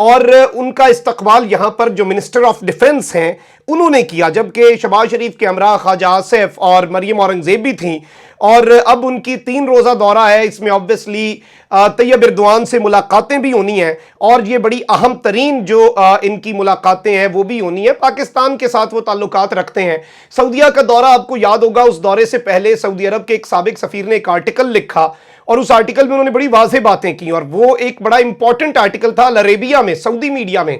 اور ان کا استقبال یہاں پر جو منسٹر آف ڈیفنس ہیں انہوں نے کیا، جبکہ شہباز شریف کے ہمراہ خواجہ آصف اور مریم اورنگزیب بھی تھیں، اور اب ان کی 3 روزہ دورہ ہے، اس میں آبویسلی طیب ایردوان سے ملاقاتیں بھی ہونی ہیں، اور یہ بڑی اہم ترین جو ان کی ملاقاتیں ہیں وہ بھی ہونی ہیں، پاکستان کے ساتھ وہ تعلقات رکھتے ہیں۔ سعودیہ کا دورہ آپ کو یاد ہوگا، اس دورے سے پہلے سعودی عرب کے ایک سابق سفیر نے ایک آرٹیکل لکھا، اور اس آرٹیکل میں انہوں نے بڑی واضح باتیں کی، اور وہ ایک بڑا امپورٹنٹ آرٹیکل تھا العربیہ میں، سعودی میڈیا میں،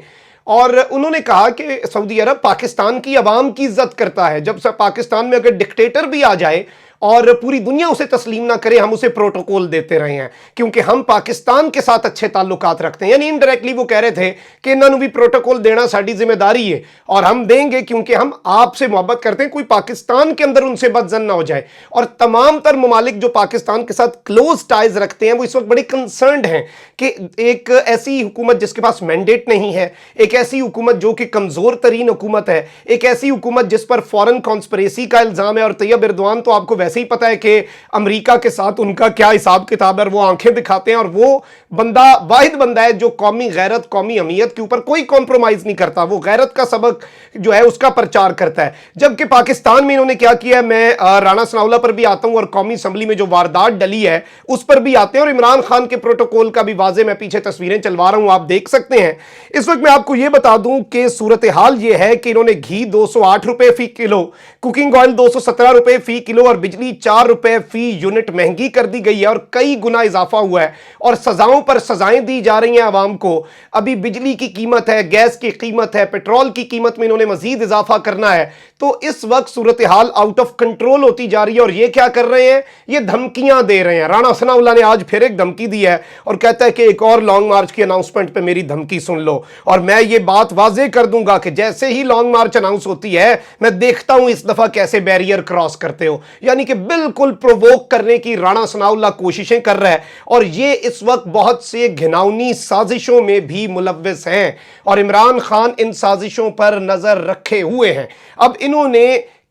اور انہوں نے کہا کہ سعودی عرب پاکستان کی عوام کی عزت کرتا ہے، جب پاکستان میں اگر ڈکٹیٹر بھی آ جائے اور پوری دنیا اسے تسلیم نہ کرے، ہم اسے پروٹوکول دیتے رہے ہیں کیونکہ ہم پاکستان کے ساتھ اچھے تعلقات رکھتے ہیں۔ یعنی انڈائریکٹلی وہ کہہ رہے تھے کہ انہوں نے بھی پروٹوکول دینا ساری ذمہ داری ہے، اور ہم دیں گے کیونکہ ہم آپ سے محبت کرتے ہیں، کوئی پاکستان کے اندر ان سے بد ظن نہ ہو جائے۔ اور تمام تر ممالک جو پاکستان کے ساتھ کلوز ٹائز رکھتے ہیں وہ اس وقت بڑے کنسرنڈ ہیں کہ ایک ایسی حکومت جس کے پاس مینڈیٹ نہیں ہے، ایک ایسی حکومت جو کہ کمزور ترین حکومت ہے، ایک ایسی حکومت جس پر فورن کانسپریسی کا الزام ہے، اور طیب ایردوان تو آپ کو ویسے ہی پتہ ہے کہ امریکہ کے ساتھ ان کا کیا حساب کتاب ہے، اور وہ آنکھیں دکھاتے ہیں، اور وہ بندہ واحد بندہ ہے جو قومی غیرت، قومی اہمیت کے اوپر کوئی کمپرومائز نہیں کرتا، وہ غیرت کا سبق جو ہے اس کا پرچار کرتا ہے۔ جبکہ پاکستان میں انہوں نے کیا کیا ہے، میں رانا ثناءاللہ پر بھی آتا ہوں، اور قومی اسمبلی میں جو واردات ڈلی ہے اس پر بھی آتے ہیں، اور عمران خان کے پروٹوکول کا بھی واضح میں پیچھے تصویریں چلوا رہا ہوں، آپ دیکھ سکتے ہیں۔ اس وقت میں آپ کو یہ بتا دوں کہ صورتحال یہ ہے کہ انہوں نے گھی 208 روپے فی کلو، کوکنگ آئل 217 روپے فی کلو، اور بجلی 4 روپے فی یونٹ مہنگی کر دی گئی ہے، اور کئی گنا اضافہ ہوا ہے، اور سزاؤں پر سزائیں دی جا رہی ہیں عوام کو۔ ابھی بجلی کی قیمت ہے، گیس کی قیمت ہے، پیٹرول کی قیمت میں انہوں نے مزید اضافہ کرنا ہے، تو اس وقت صورتحال آؤٹ آف کنٹرول ہوتی جا رہی ہے۔ اور یہ کیا کر رہے ہیں، یہ دھمکیاں دے رہے ہیں۔ رانا ثناءاللہ نے آج پھر ایک دھمکی دی ہے اور کہتا ہے کہ ایک اور لانگ مارچ کی اناؤنسمنٹ پہ میری دھمکی سن لو، اور میں یہ بات واضح کر دوں گا کہ جیسے ہی لانگ مارچ اناؤنس ہوتی ہے میں دیکھتا ہوں اس دفعہ کیسے بیریئر کراس کرتے ہو۔ یعنی کہ بالکل پروووک کرنے کی رانا ثناءاللہ کوششیں کر رہا ہے، اور یہ اس وقت بہت سے گھناؤنی سازشوں میں بھی ملوث ہیں، اور عمران خان ان سازشوں پر نظر رکھے ہوئے ہیں۔ اب انہوں نے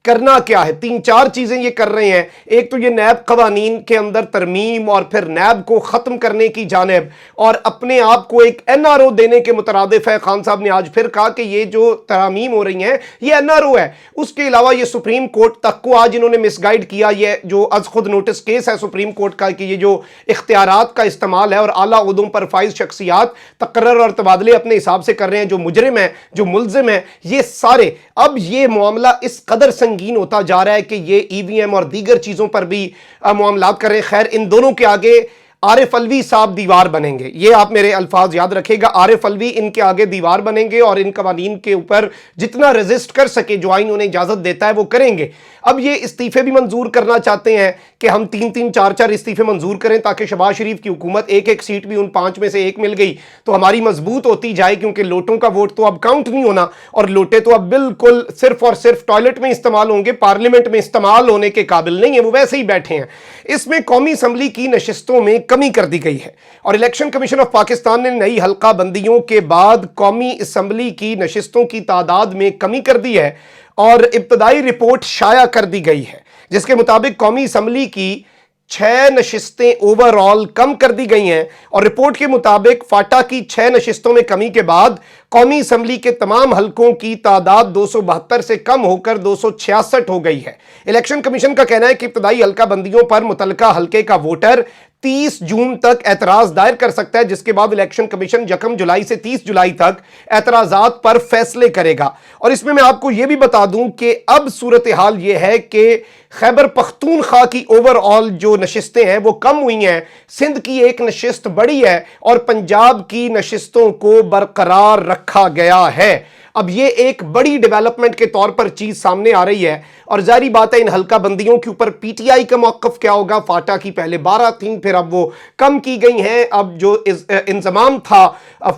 کرنا کیا ہے، 3-4 چیزیں یہ کر رہے ہیں۔ ایک تو یہ نیب قوانین کے اندر ترمیم، اور پھر نیب کو ختم کرنے کی جانب، اور اپنے آپ کو ایک این آر او دینے کے مترادف ہے۔ خان صاحب نے آج پھر کہا کہ یہ جو ترامیم ہو رہی ہیں یہ این آر او ہے۔ اس کے علاوہ یہ سپریم کورٹ تک کو آج انہوں نے مس گائیڈ کیا، یہ جو از خود نوٹس کیس ہے سپریم کورٹ کا کہ یہ جو اختیارات کا استعمال ہے اور اعلیٰ عہدوں پر فائز شخصیات تقرر اور تبادلے اپنے حساب سے کر رہے ہیں، جو مجرم ہیں، جو ملزم ہیں، یہ سارے، اب یہ معاملہ اس قدر سنگین ہوتا جا رہا ہے کہ یہ ای وی ایم اور دیگر چیزوں پر بھی معاملات کر رہے ہیں۔ خیر، ان دونوں کے آگے عارف علوی صاحب دیوار بنیں گے، یہ آپ میرے الفاظ یاد رکھے گا، عارف علوی ان کے آگے دیوار بنیں گے، اور ان قوانین کے اوپر جتنا ریزسٹ کر سکے جو آئین انہیں اجازت دیتا ہے وہ کریں گے۔ اب یہ استعفے بھی منظور کرنا چاہتے ہیں کہ ہم 3-3 4-4 استعفے منظور کریں تاکہ شہباز شریف کی حکومت ایک سیٹ بھی ان 5 میں سے ایک مل گئی تو ہماری مضبوط ہوتی جائے، کیونکہ لوٹوں کا ووٹ تو اب کاؤنٹ نہیں ہونا، اور لوٹے تو اب بالکل صرف اور صرف ٹوائلٹ میں استعمال ہوں گے، پارلیمنٹ میں استعمال ہونے کے قابل نہیں ہیں، وہ ویسے ہی بیٹھے ہیں۔ اس میں قومی اسمبلی کی نشستوں میں کمی کر دی گئی ہے، اور الیکشن کمیشن آف پاکستان نے نئی حلقہ بندیوں کے بعد قومی اسمبلی کی نشستوں کی تعداد میں کمی کر دی ہے، اور ابتدائی رپورٹ شائع کر دی گئی ہے جس کے مطابق قومی اسمبلی کی 6 نشستیں اوور آل کم کر دی گئی ہیں، اور رپورٹ کے مطابق فاٹا کی 6 نشستوں میں کمی کے بعد قومی اسمبلی کے تمام حلقوں کی تعداد 272 سے کم ہو کر 266 ہو گئی ہے۔ الیکشن کمیشن کا کہنا ہے کہ ابتدائی حلقہ بندیوں پر متعلقہ حلقے کا ووٹر 30 جون تک اعتراض دائر کر سکتا ہے، جس کے بعد الیکشن کمیشن 1 جولائی سے 30 جولائی تک اعتراضات پر فیصلے کرے گا۔ اور اس میں آپ کو یہ بھی بتا دوں کہ اب صورتحال یہ ہے کہ خیبر پختونخوا کی اوور آل جو نشستیں ہیں وہ کم ہوئی ہیں، سندھ کی ایک نشست بڑی ہے، اور پنجاب کی نشستوں کو برقرار رکھا گیا ہے۔ اب یہ ایک بڑی ڈیولپمنٹ کے طور پر چیز سامنے آ رہی ہے، اور ظاہری بات ہے ان حلقہ بندیوں کے اوپر پی ٹی آئی کا موقف کیا ہوگا۔ فاٹا کی پہلے 12 تھیں، پھر اب وہ کم کی گئی ہیں، اب جو انضمام تھا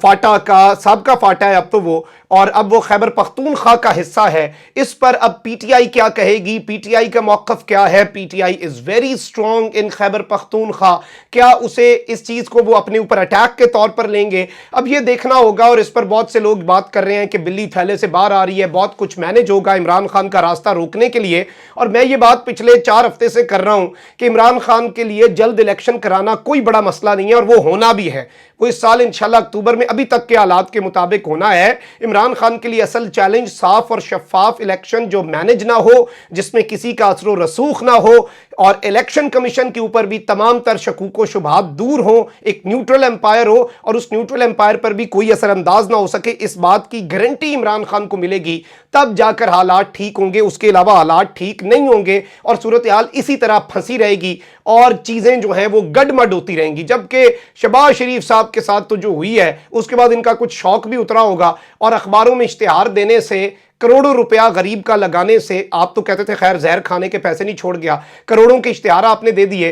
فاٹا کا، سابقہ فاٹا ہے اب تو وہ، اور اب وہ خیبر پختونخوا کا حصہ ہے. اس پر اب پی ٹی آئی کیا کہے گی, پی ٹی آئی کا موقف کیا ہے؟ P T I is very strong in Khyber Pakhtunkhwa. کیا اسے اس چیز کو وہ اپنے اوپر اٹیک کے طور پر لیں گے؟ اب یہ دیکھنا ہوگا. اور اس پر بہت سے لوگ بات کر رہے ہیں کہ بلی تھیلے سے باہر آ رہی ہے, بہت کچھ مینج ہوگا عمران خان کا راستہ روکنے کے لیے. اور میں یہ بات پچھلے 4 ہفتے سے کر رہا ہوں کہ عمران خان کے لیے جلد الیکشن کرانا کوئی بڑا مسئلہ نہیں ہے, اور وہ ہونا بھی ہے. وہ اس سال انشاءاللہ اکتوبر میں ابھی تک کے حالات کے مطابق ہونا ہے. عمران خان کے لیے اصل چیلنج صاف اور شفاف الیکشن جو مینج نہ ہو, جس میں کسی کا اثر و رسوخ نہ ہو, اور الیکشن کمیشن کے اوپر بھی تمام تر شکوک و شبہات دور ہوں, ایک نیوٹرل امپائر ہو, اور اس نیوٹرل امپائر پر بھی کوئی اثر انداز نہ ہو سکے. اس بات کی گارنٹی عمران خان کو ملے گی, تب جا کر حالات ٹھیک ہوں گے. اس کے علاوہ حالات ٹھیک نہیں ہوں گے اور صورتحال اسی طرح پھنسی رہے گی اور چیزیں جو ہیں وہ گڈمڈ ہوتی رہیں گی. جبکہ شہباز شریف صاحب کے ساتھ تو جو ہوئی ہے اس کے بعد ان کا کچھ شوق بھی اترا ہوگا, اور اخباروں میں اشتہار دینے سے, کروڑوں روپیہ غریب کا لگانے سے, آپ تو کہتے تھے خیر زہر کھانے کے پیسے نہیں چھوڑ گیا, کروڑوں کے اشتہار آپ نے دے دیے.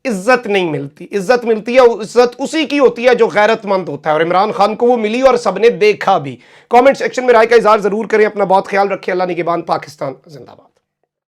عزت نہیں ملتی. عزت ملتی ہے, عزت اسی کی ہوتی ہے جو غیرت مند ہوتا ہے, اور عمران خان کو وہ ملی اور سب نے دیکھا بھی. کامنٹ سیکشن میں رائے کا اظہار ضرور کریں. اپنا بہت خیال رکھیں. اللہ نگہبان. پاکستان زندہ باد.